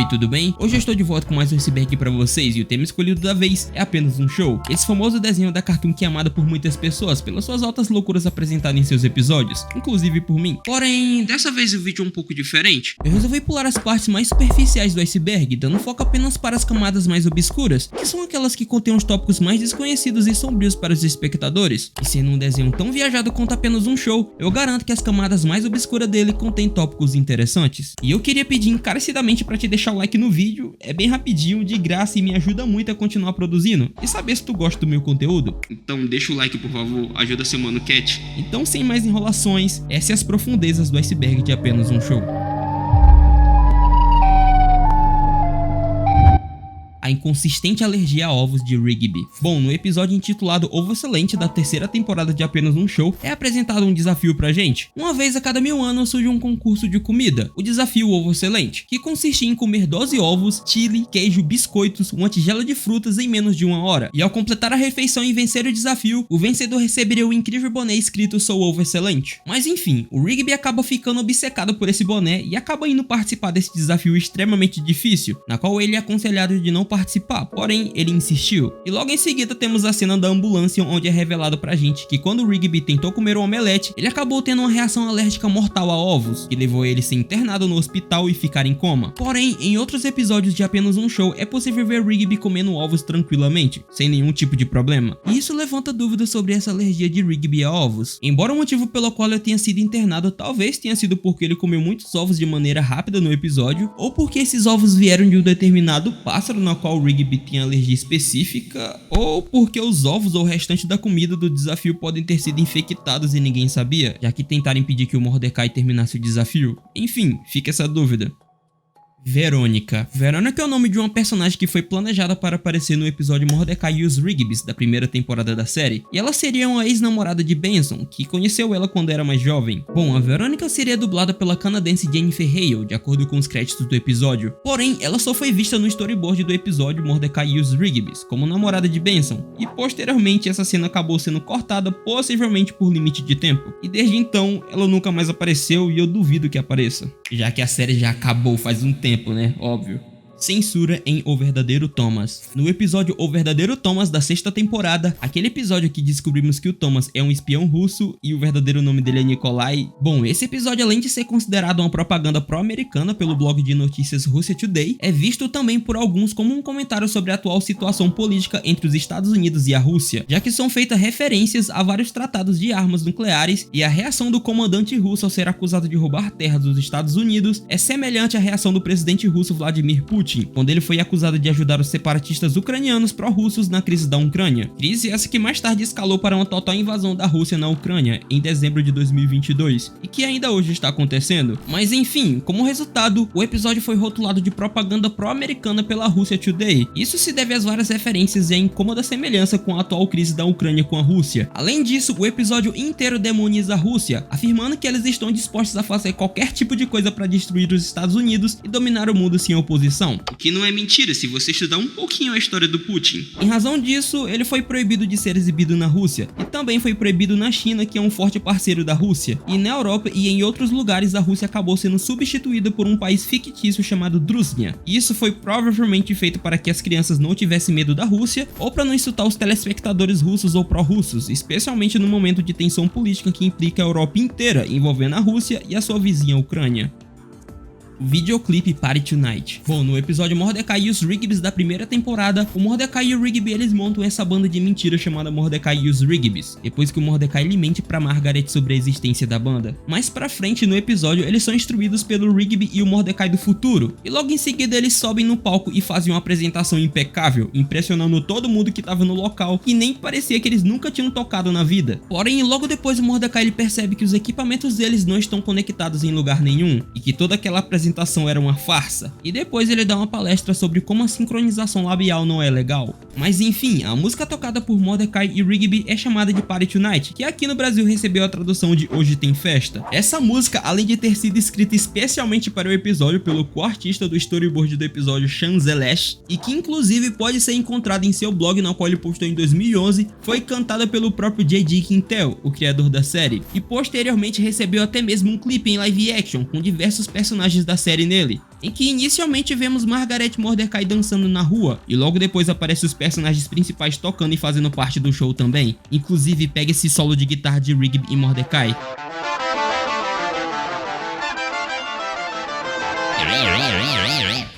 tudo bem? Hoje eu estou de volta com mais um iceberg pra vocês e o tema escolhido da vez é apenas um show. Esse famoso desenho da Cartoon que é amado por muitas pessoas pelas suas altas loucuras apresentadas em seus episódios, inclusive por mim. Porém, dessa vez o vídeo é um pouco diferente. Eu resolvi pular as partes mais superficiais do iceberg, dando foco apenas para as camadas mais obscuras, que são aquelas que contêm os tópicos mais desconhecidos e sombrios para os espectadores. E sendo um desenho tão viajado quanto apenas um show, eu garanto que as camadas mais obscuras dele contêm tópicos interessantes. E eu queria pedir encarecidamente para te deixar o like no vídeo, é bem rapidinho, de graça e me ajuda muito a continuar produzindo e saber se tu gosta do meu conteúdo. Então deixa o like por favor, ajuda seu mano Cat. Então sem mais enrolações, essas são as profundezas do iceberg de apenas um show. A inconsistente alergia a ovos de Rigby. Bom, no episódio intitulado Ovo Excelente da terceira temporada de Apenas um Show, é apresentado um desafio pra gente. Uma vez a cada 1000 anos surge um concurso de comida, o desafio Ovo Excelente, que consiste em comer 12 ovos, chili, queijo, biscoitos, uma tigela de frutas em menos de 1 hora. E ao completar a refeição e vencer o desafio, o vencedor receberia o incrível boné escrito Sou Ovo Excelente. Mas enfim, o Rigby acaba ficando obcecado por esse boné e acaba indo participar desse desafio extremamente difícil, na qual ele é aconselhado de não participar, porém ele insistiu. E logo em seguida temos a cena da ambulância, onde é revelado pra gente que quando o Rigby tentou comer um omelete, ele acabou tendo uma reação alérgica mortal a ovos, que levou ele a ser internado no hospital e ficar em coma. Porém, em outros episódios de Apenas um Show, é possível ver Rigby comendo ovos tranquilamente, sem nenhum tipo de problema. E isso levanta dúvidas sobre essa alergia de Rigby a ovos. Embora o motivo pelo qual ele tenha sido internado talvez tenha sido porque ele comeu muitos ovos de maneira rápida no episódio, ou porque esses ovos vieram de um determinado pássaro na qual o Rigby tinha alergia específica, ou porque os ovos ou o restante da comida do desafio podem ter sido infectados e ninguém sabia, já que tentaram impedir que o Mordecai terminasse o desafio. Enfim, fica essa dúvida. Verônica. Verônica é o nome de uma personagem que foi planejada para aparecer no episódio Mordecai e os Rigbys da primeira temporada da série, e ela seria uma ex-namorada de Benson, que conheceu ela quando era mais jovem. Bom, a Verônica seria dublada pela canadense Jennifer Hale, de acordo com os créditos do episódio, porém ela só foi vista no storyboard do episódio Mordecai e os Rigbys, como namorada de Benson, e posteriormente essa cena acabou sendo cortada, possivelmente por limite de tempo, e desde então ela nunca mais apareceu e eu duvido que apareça, já que a série já acabou faz um tempo, né? Óbvio. Censura em O Verdadeiro Thomas. No episódio O Verdadeiro Thomas da sexta temporada, aquele episódio que descobrimos que o Thomas é um espião russo e o verdadeiro nome dele é Nikolai. Bom, esse episódio, além de ser considerado uma propaganda pró-americana pelo blog de notícias Russia Today, é visto também por alguns como um comentário sobre a atual situação política entre os Estados Unidos e a Rússia, já que são feitas referências a vários tratados de armas nucleares e a reação do comandante russo ao ser acusado de roubar terras dos Estados Unidos é semelhante à reação do presidente russo Vladimir Putin quando ele foi acusado de ajudar os separatistas ucranianos pró-russos na crise da Ucrânia. Crise essa que mais tarde escalou para uma total invasão da Rússia na Ucrânia em dezembro de 2022 e que ainda hoje está acontecendo. Mas enfim, como resultado, o episódio foi rotulado de propaganda pró-americana pela Russia Today. Isso se deve às várias referências e à incômoda semelhança com a atual crise da Ucrânia com a Rússia. Além disso, o episódio inteiro demoniza a Rússia, afirmando que eles estão dispostos a fazer qualquer tipo de coisa para destruir os Estados Unidos e dominar o mundo sem oposição. O que não é mentira se você estudar um pouquinho a história do Putin. Em razão disso, ele foi proibido de ser exibido na Rússia, e também foi proibido na China, que é um forte parceiro da Rússia, e na Europa e em outros lugares a Rússia acabou sendo substituída por um país fictício chamado Druzhnia. Isso foi provavelmente feito para que as crianças não tivessem medo da Rússia, ou para não insultar os telespectadores russos ou pró-russos, especialmente no momento de tensão política que implica a Europa inteira, envolvendo a Rússia e a sua vizinha Ucrânia. Videoclipe Party Tonight. Bom, no episódio Mordecai e os Rigbys da primeira temporada, o Mordecai e o Rigby eles montam essa banda de mentira chamada Mordecai e os Rigbys, depois que o Mordecai lhe mente pra Margaret sobre a existência da banda. Mais pra frente no episódio, eles são instruídos pelo Rigby e o Mordecai do futuro, e logo em seguida eles sobem no palco e fazem uma apresentação impecável, impressionando todo mundo que tava no local, e nem parecia que eles nunca tinham tocado na vida. Porém, logo depois o Mordecai ele percebe que os equipamentos deles não estão conectados em lugar nenhum, e que toda aquela apresentação era uma farsa, e depois ele dá uma palestra sobre como a sincronização labial não é legal. Mas enfim, a música tocada por Mordecai e Rigby é chamada de Party Tonight, que aqui no Brasil recebeu a tradução de Hoje Tem Festa. Essa música, além de ter sido escrita especialmente para o episódio pelo co-artista do storyboard do episódio Sean Zelesh, e que inclusive pode ser encontrada em seu blog na qual ele postou em 2011, foi cantada pelo próprio J.D. Quintel, o criador da série, e posteriormente recebeu até mesmo um clipe em live action com diversos personagens da série nele, em que inicialmente vemos Margaret e Mordecai dançando na rua, e logo depois aparecem os personagens principais tocando e fazendo parte do show também. Inclusive pega esse solo de guitarra de Rigby e Mordecai.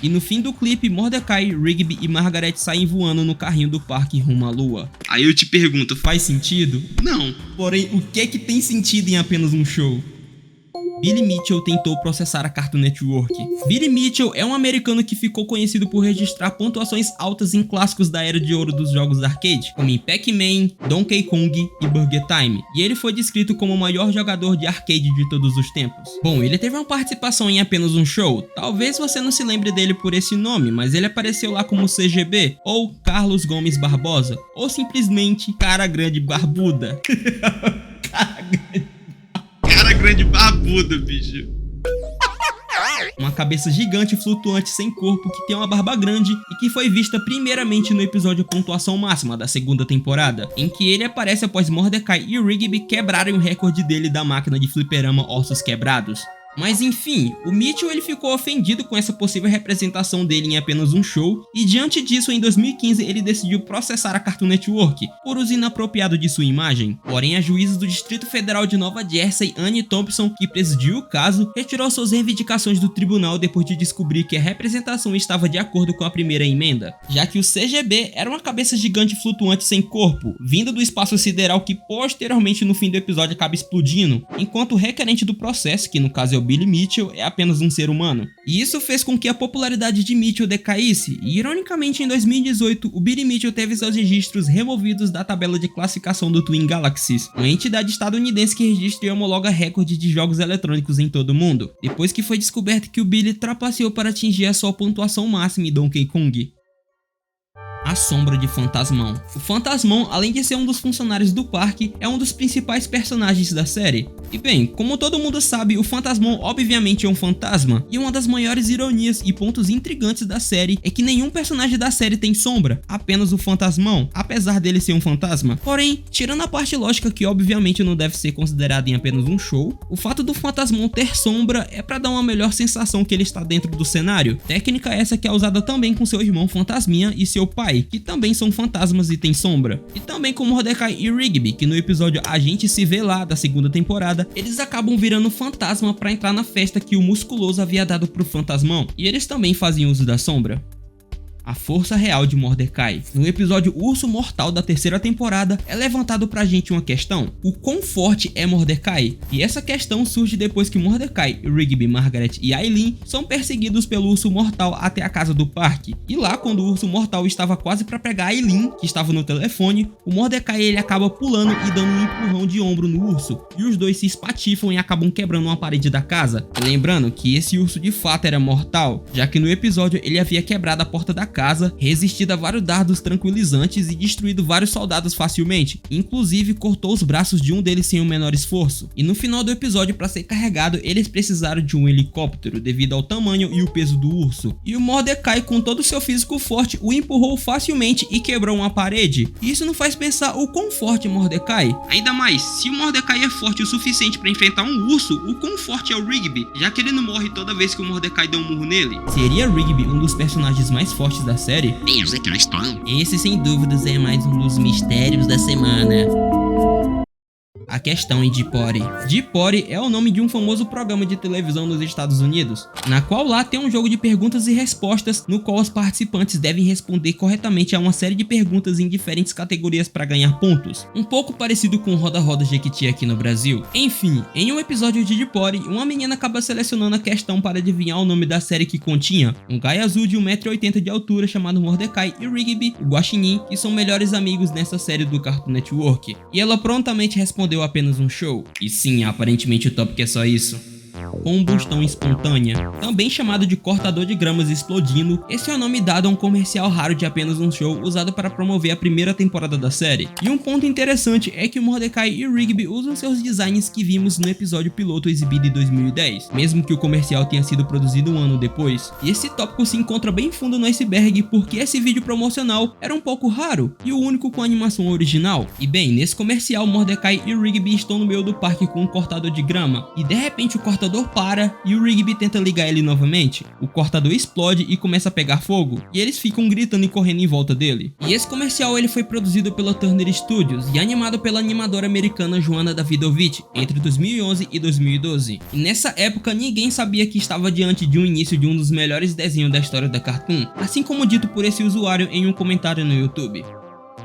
E no fim do clipe, Mordecai, Rigby e Margaret saem voando no carrinho do parque rumo à lua. Aí eu te pergunto, faz sentido? Não. Porém, o que é que tem sentido em apenas um show? Billy Mitchell tentou processar a Cartoon Network. Billy Mitchell é um americano que ficou conhecido por registrar pontuações altas em clássicos da era de ouro dos jogos arcade, como em Pac-Man, Donkey Kong e Burger Time, e ele foi descrito como o maior jogador de arcade de todos os tempos. Bom, ele teve uma participação em apenas um show. Talvez você não se lembre dele por esse nome, mas ele apareceu lá como CGB, ou Carlos Gomes Barbosa, ou simplesmente Cara Grande Barbuda. Cara grande barbuda, bicho. Uma cabeça gigante flutuante sem corpo que tem uma barba grande e que foi vista primeiramente no episódio Pontuação Máxima da segunda temporada, em que ele aparece após Mordecai e Rigby quebrarem o recorde dele da máquina de fliperama Ossos Quebrados. Mas enfim, o Mitchell ele ficou ofendido com essa possível representação dele em apenas um show, e diante disso em 2015 ele decidiu processar a Cartoon Network por uso inapropriado de sua imagem. Porém, a juíza do Distrito Federal de Nova Jersey, Anne Thompson, que presidiu o caso, retirou suas reivindicações do tribunal depois de descobrir que a representação estava de acordo com a primeira emenda, já que o CGB era uma cabeça gigante flutuante sem corpo, vinda do espaço sideral que posteriormente no fim do episódio acaba explodindo, enquanto o requerente do processo, que no caso é o Billy Mitchell, é apenas um ser humano. E isso fez com que a popularidade de Mitchell decaísse, e ironicamente em 2018 o Billy Mitchell teve seus registros removidos da tabela de classificação do Twin Galaxies, uma entidade estadunidense que registra e homologa recorde de jogos eletrônicos em todo o mundo, depois que foi descoberto que o Billy trapaceou para atingir a sua pontuação máxima em Donkey Kong. A Sombra de Fantasmão. O Fantasmão, além de ser um dos funcionários do parque, é um dos principais personagens da série. E bem, como todo mundo sabe, o Fantasmão obviamente é um fantasma, e uma das maiores ironias e pontos intrigantes da série é que nenhum personagem da série tem sombra, apenas o Fantasmão, apesar dele ser um fantasma. Porém, tirando a parte lógica que obviamente não deve ser considerada em apenas um show, o fato do Fantasmão ter sombra é para dar uma melhor sensação que ele está dentro do cenário, técnica essa que é usada também com seu irmão Fantasminha e seu pai, que também são fantasmas e tem sombra, e também com Mordecai e Rigby, que no episódio A Gente Se Vê Lá da segunda temporada, eles acabam virando fantasma para entrar na festa que o Musculoso havia dado pro Fantasmão, e eles também fazem uso da sombra. A força real de Mordecai. No episódio Urso Mortal da terceira temporada, é levantado pra gente uma questão: o quão forte é Mordecai? E essa questão surge depois que Mordecai, Rigby, Margaret e Aileen são perseguidos pelo Urso Mortal até a casa do parque. E lá, quando o Urso Mortal estava quase pra pegar Aileen, que estava no telefone, o Mordecai ele acaba pulando e dando um empurrão de ombro no urso, e os dois se espatifam e acabam quebrando uma parede da casa. Lembrando que esse urso de fato era mortal, já que no episódio ele havia quebrado a porta da casa, resistido a vários dardos tranquilizantes e destruído vários soldados facilmente, inclusive cortou os braços de um deles sem o menor esforço. E no final do episódio, para ser carregado, eles precisaram de um helicóptero devido ao tamanho e o peso do urso, e o Mordecai, com todo o seu físico forte, o empurrou facilmente e quebrou uma parede. E isso não faz pensar o quão forte é Mordecai. Ainda mais, se o Mordecai é forte o suficiente para enfrentar um urso, o quão forte é o Rigby, já que ele não morre toda vez que o Mordecai dá um murro nele. Seria Rigby um dos personagens mais fortes da série? Esse sem dúvidas é mais um dos mistérios da semana. A questão em Jeopardy. Jeopardy é o nome de um famoso programa de televisão nos Estados Unidos, na qual lá tem um jogo de perguntas e respostas, no qual os participantes devem responder corretamente a uma série de perguntas em diferentes categorias para ganhar pontos, um pouco parecido com o Roda Roda Jequiti aqui no Brasil. Enfim, em um episódio de Jeopardy, uma menina acaba selecionando a questão para adivinhar o nome da série que continha um gaio azul de 1,80 m de altura chamado Mordecai e Rigby, o Guaxinim, que são melhores amigos nessa série do Cartoon Network, e ela prontamente respondeu apenas um show. E sim, aparentemente o tópico é só isso. Combustão espontânea, também chamado de cortador de gramas explodindo, esse é o nome dado a um comercial raro de apenas um show usado para promover a primeira temporada da série. E um ponto interessante é que o Mordecai e o Rigby usam seus designs que vimos no episódio piloto exibido em 2010, mesmo que o comercial tenha sido produzido um ano depois. E esse tópico se encontra bem fundo no iceberg porque esse vídeo promocional era um pouco raro e o único com animação original. E bem, nesse comercial Mordecai e Rigby estão no meio do parque com um cortador de grama, e de repente o cortador computador para e o Rigby tenta ligar ele novamente. O cortador explode e começa a pegar fogo, e eles ficam gritando e correndo em volta dele. E esse comercial ele foi produzido pela Turner Studios e animado pela animadora americana Joanna Davidovich entre 2011 e 2012. E nessa época ninguém sabia que estava diante de um início de um dos melhores desenhos da história da Cartoon, assim como dito por esse usuário em um comentário no YouTube.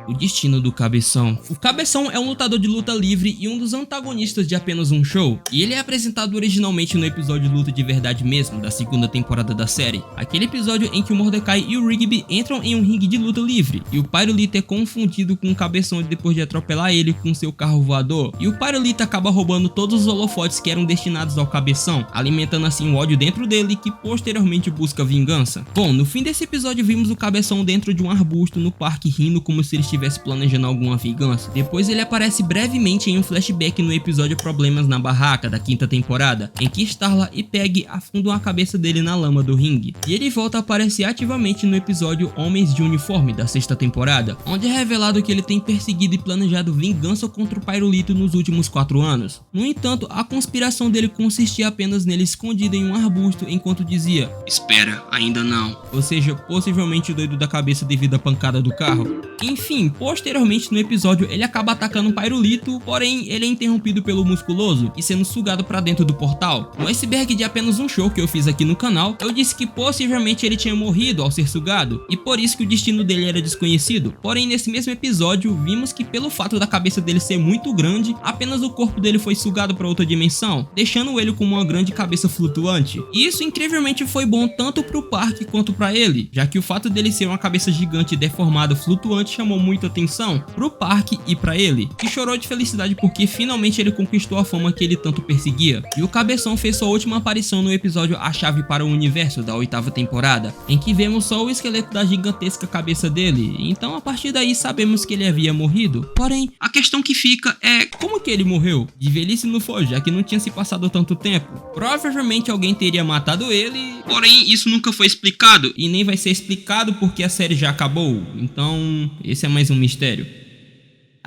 O destino do Cabeção. O Cabeção é um lutador de luta livre e um dos antagonistas de Apenas um Show, e ele é apresentado originalmente no episódio Luta de Verdade Mesmo, da segunda temporada da série. Aquele episódio em que o Mordecai e o Rigby entram em um ringue de luta livre, e o Pyrolita é confundido com o Cabeção depois de atropelar ele com seu carro voador, e o Pyrolita acaba roubando todos os holofotes que eram destinados ao Cabeção, alimentando assim o ódio dentro dele que posteriormente busca vingança. Bom, no fim desse episódio vimos o Cabeção dentro de um arbusto no parque rindo como se ele estivesse planejando alguma vingança. Depois ele aparece brevemente em um flashback no episódio Problemas na Barraca, da quinta temporada, em que Starla e Peg afundam a cabeça dele na lama do ringue. E ele volta a aparecer ativamente no episódio Homens de Uniforme, da sexta temporada, onde é revelado que ele tem perseguido e planejado vingança contra o Pyrolito nos últimos 4 anos. No entanto, a conspiração dele consistia apenas nele escondido em um arbusto enquanto dizia: "Espera, ainda não." Ou seja, possivelmente doido da cabeça devido à pancada do carro. Enfim, posteriormente no episódio ele acaba atacando um Pyrolito, porém ele é interrompido pelo Musculoso e sendo sugado pra dentro do portal. No iceberg de Apenas um Show que eu fiz aqui no canal, eu disse que possivelmente ele tinha morrido ao ser sugado, e por isso que o destino dele era desconhecido. Porém nesse mesmo episódio vimos que pelo fato da cabeça dele ser muito grande, apenas o corpo dele foi sugado pra outra dimensão, deixando ele com uma grande cabeça flutuante. E isso incrivelmente foi bom tanto pro parque quanto pra ele, já que o fato dele ser uma cabeça gigante deformada flutuante chamou muita atenção pro parque e pra ele, que chorou de felicidade porque finalmente ele conquistou a fama que ele tanto perseguia. E o Cabeção fez sua última aparição no episódio A Chave para o Universo, da 8ª temporada, em que vemos só o esqueleto da gigantesca cabeça dele, então a partir daí sabemos que ele havia morrido. Porém, a questão que fica é como que ele morreu? De velhice não foi, já que não tinha se passado tanto tempo. Provavelmente alguém teria matado ele, porém isso nunca foi explicado e nem vai ser explicado porque a série já acabou, então esse é mais um mistério.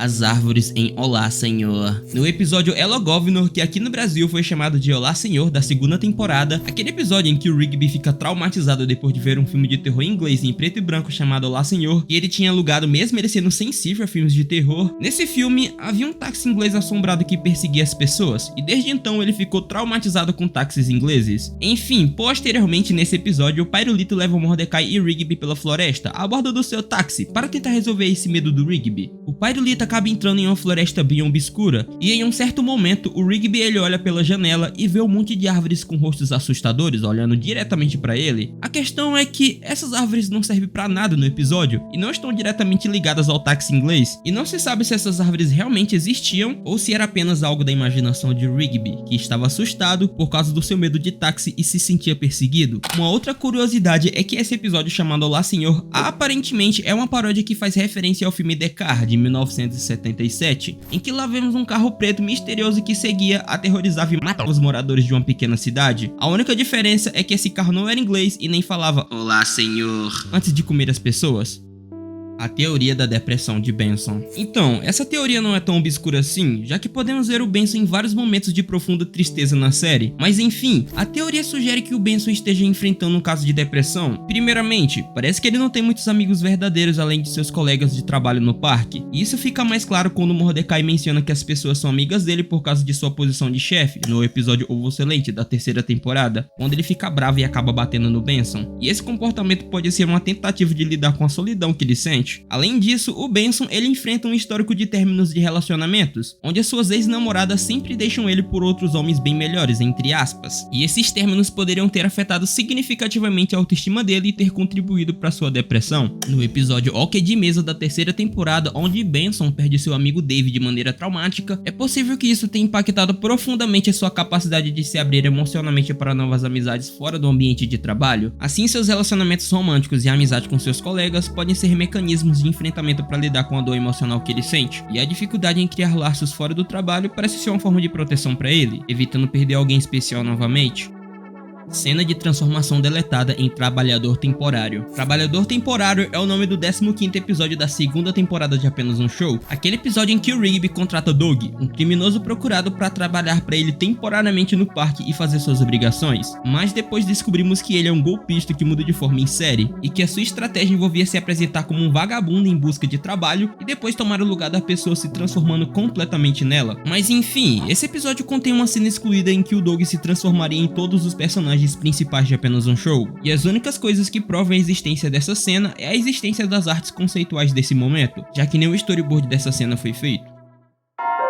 As árvores em Olá Senhor. No episódio Ella Governor, que aqui no Brasil foi chamado de Olá Senhor, da segunda temporada, aquele episódio em que o Rigby fica traumatizado depois de ver um filme de terror em inglês em preto e branco chamado Olá Senhor, e ele tinha alugado mesmo ele sendo sensível a filmes de terror. Nesse filme, havia um táxi inglês assombrado que perseguia as pessoas, e desde então ele ficou traumatizado com táxis ingleses. Enfim, posteriormente nesse episódio, o Pyrolito leva o Mordecai e Rigby pela floresta, a bordo do seu táxi, para tentar resolver esse medo do Rigby. O Pyrolito acaba entrando em uma floresta bem obscura, e em um certo momento o Rigby ele olha pela janela e vê um monte de árvores com rostos assustadores olhando diretamente para ele. A questão é que essas árvores não servem para nada no episódio e não estão diretamente ligadas ao táxi inglês, e não se sabe se essas árvores realmente existiam ou se era apenas algo da imaginação de Rigby, que estava assustado por causa do seu medo de táxi e se sentia perseguido. Uma outra curiosidade é que esse episódio chamado Olá Senhor aparentemente é uma paródia que faz referência ao filme The Car de 1977, em que lá vemos um carro preto misterioso que seguia, aterrorizava e matava os moradores de uma pequena cidade. A única diferença é que esse carro não era inglês e nem falava "Olá Senhor" antes de comer as pessoas. A teoria da depressão de Benson. Então, essa teoria não é tão obscura assim, já que podemos ver o Benson em vários momentos de profunda tristeza na série. Mas enfim, a teoria sugere que o Benson esteja enfrentando um caso de depressão. Primeiramente, parece que ele não tem muitos amigos verdadeiros além de seus colegas de trabalho no parque. E isso fica mais claro quando Mordecai menciona que as pessoas são amigas dele por causa de sua posição de chefe, no episódio Ovo Excelente, da 3ª temporada, onde ele fica bravo e acaba batendo no Benson. E esse comportamento pode ser uma tentativa de lidar com a solidão que ele sente. Além disso, o Benson ele enfrenta um histórico de términos de relacionamentos, onde as suas ex-namoradas sempre deixam ele por outros homens bem melhores, entre aspas. E esses términos poderiam ter afetado significativamente a autoestima dele e ter contribuído para sua depressão. No episódio Hockey de Mesa da 3ª temporada, onde Benson perde seu amigo Dave de maneira traumática, é possível que isso tenha impactado profundamente a sua capacidade de se abrir emocionalmente para novas amizades fora do ambiente de trabalho. Assim, seus relacionamentos românticos e a amizade com seus colegas podem ser mecanismos de enfrentamento para lidar com a dor emocional que ele sente, e a dificuldade em criar laços fora do trabalho parece ser uma forma de proteção para ele, evitando perder alguém especial novamente. Cena de transformação deletada em Trabalhador Temporário. Trabalhador Temporário é o nome do 15º episódio da segunda temporada de Apenas um Show. Aquele episódio em que o Rigby contrata Doug, um criminoso procurado para trabalhar para ele temporariamente no parque e fazer suas obrigações. Mas depois descobrimos que ele é um golpista que muda de forma em série, e que a sua estratégia envolvia se apresentar como um vagabundo em busca de trabalho e depois tomar o lugar da pessoa se transformando completamente nela. Mas enfim, esse episódio contém uma cena excluída em que o Doug se transformaria em todos os personagens principais de Apenas um Show, e as únicas coisas que provam a existência dessa cena é a existência das artes conceituais desse momento, já que nenhum storyboard dessa cena foi feito.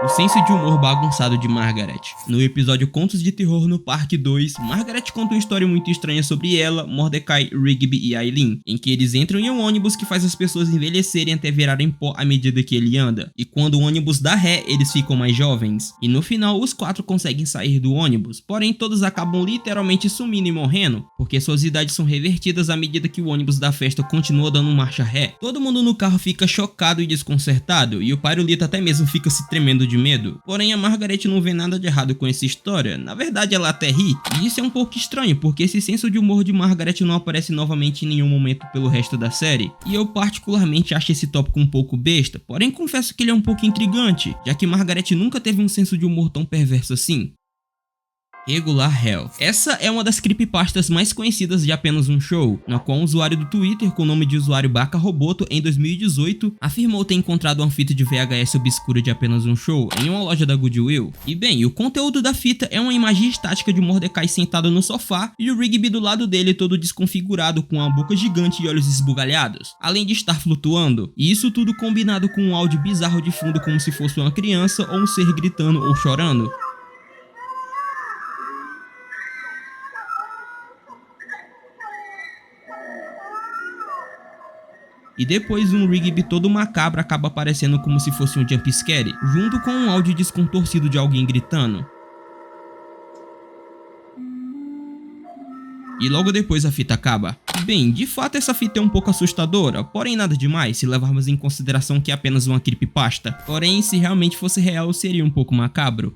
O senso de humor bagunçado de Margaret. No episódio Contos de Terror no Parque 2, Margaret conta uma história muito estranha sobre ela, Mordecai, Rigby e Eileen, em que eles entram em um ônibus que faz as pessoas envelhecerem até virarem pó à medida que ele anda, e quando o ônibus dá ré, eles ficam mais jovens, e no final os 4 conseguem sair do ônibus, porém todos acabam literalmente sumindo e morrendo, porque suas idades são revertidas à medida que o ônibus da festa continua dando marcha ré. Todo mundo no carro fica chocado e desconcertado, e o Pirulito até mesmo fica se tremendo de medo. Porém, a Margaret não vê nada de errado com essa história, na verdade ela até ri, e isso é um pouco estranho, porque esse senso de humor de Margaret não aparece novamente em nenhum momento pelo resto da série, e eu particularmente acho esse tópico um pouco besta, porém confesso que ele é um pouco intrigante, já que Margaret nunca teve um senso de humor tão perverso assim. Regular Hell. Essa é uma das creepypastas mais conhecidas de Apenas um Show, na qual um usuário do Twitter com o nome de usuário Baca Roboto em 2018 afirmou ter encontrado uma fita de VHS obscura de Apenas um Show em uma loja da Goodwill. E bem, o conteúdo da fita é uma imagem estática de Mordecai sentado no sofá e o Rigby do lado dele todo desconfigurado com uma boca gigante e olhos esbugalhados, além de estar flutuando. E isso tudo combinado com um áudio bizarro de fundo como se fosse uma criança ou um ser gritando ou chorando. E depois um Rigby todo macabro acaba aparecendo como se fosse um jumpscare, junto com um áudio descontorcido de alguém gritando. E logo depois a fita acaba. Bem, de fato essa fita é um pouco assustadora, porém nada demais se levarmos em consideração que é apenas uma creepypasta. Porém, se realmente fosse real, seria um pouco macabro.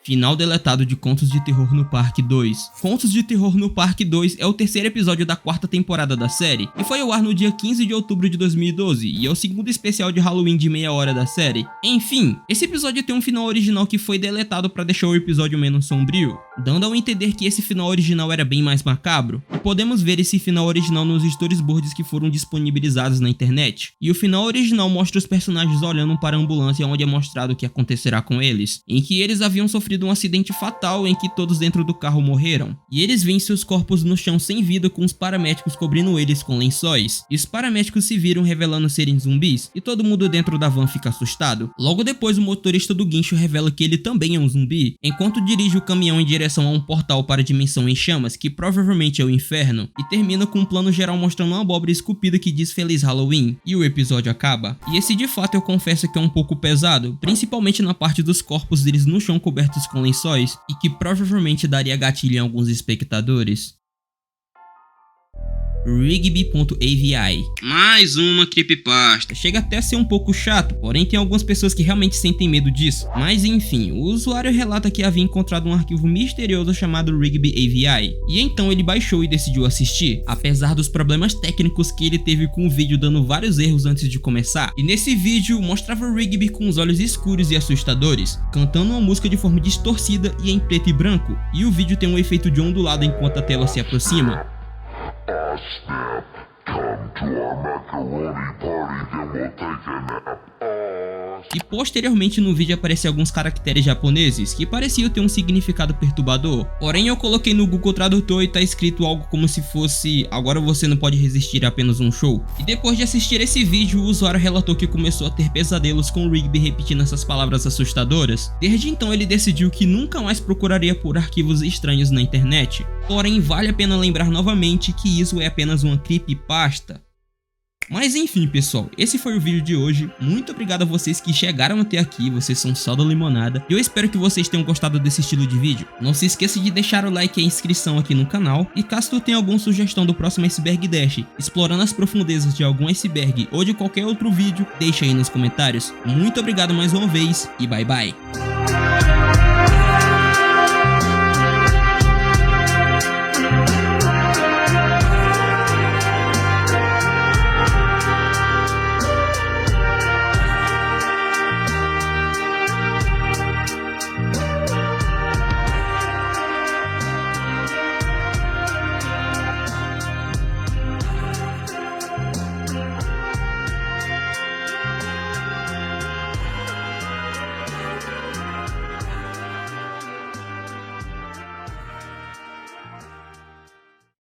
Final deletado de Contos de Terror no Parque 2. Contos de Terror no Parque 2 é o terceiro episódio da 4ª temporada da série, e foi ao ar no dia 15 de outubro de 2012, e é o segundo especial de Halloween de meia hora da série. Enfim, esse episódio tem um final original que foi deletado para deixar o episódio menos sombrio, dando ao entender que esse final original era bem mais macabro, e podemos ver esse final original nos storyboards que foram disponibilizados na internet. E o final original mostra os personagens olhando para a ambulância onde é mostrado o que acontecerá com eles, em que eles haviam sofrido um acidente fatal em que todos dentro do carro morreram, e eles veem seus corpos no chão sem vida com os paramédicos cobrindo eles com lençóis, e os paramédicos se viram revelando serem zumbis, e todo mundo dentro da van fica assustado. Logo depois o motorista do guincho revela que ele também é um zumbi, enquanto dirige o caminhão em direção a um portal para a dimensão em chamas, que provavelmente é o inferno, e termina com um plano geral mostrando uma abóbora esculpida que diz Feliz Halloween, e o episódio acaba. E esse de fato eu confesso que é um pouco pesado, principalmente na parte dos corpos deles no chão cobertos com lençóis, e que provavelmente daria gatilho em alguns espectadores. Rigby.avi. Mais uma creepypasta. Chega até a ser um pouco chato, porém tem algumas pessoas que realmente sentem medo disso. Mas enfim, o usuário relata que havia encontrado um arquivo misterioso chamado Rigby.avi, e então ele baixou e decidiu assistir, apesar dos problemas técnicos que ele teve com o vídeo dando vários erros antes de começar. E nesse vídeo mostrava o Rigby com os olhos escuros e assustadores, cantando uma música de forma distorcida e em preto e branco, e o vídeo tem um efeito de ondulado enquanto a tela se aproxima. Snap, come to our macaroni party, then we'll take a nap. E posteriormente no vídeo apareciam alguns caracteres japoneses que pareciam ter um significado perturbador. Porém eu coloquei no Google Tradutor e tá escrito algo como se fosse: agora você não pode resistir a apenas um show. E depois de assistir esse vídeo, o usuário relatou que começou a ter pesadelos com o Rigby repetindo essas palavras assustadoras. Desde então ele decidiu que nunca mais procuraria por arquivos estranhos na internet. Porém vale a pena lembrar novamente que isso é apenas uma creepypasta. Mas enfim pessoal, esse foi o vídeo de hoje. Muito obrigado a vocês que chegaram até aqui, vocês são só da limonada. E eu espero que vocês tenham gostado desse estilo de vídeo. Não se esqueça de deixar o like e a inscrição aqui no canal. E caso tu tenha alguma sugestão do próximo Iceberg Dash, explorando as profundezas de algum iceberg ou de qualquer outro vídeo, deixa aí nos comentários. Muito obrigado mais uma vez e bye bye.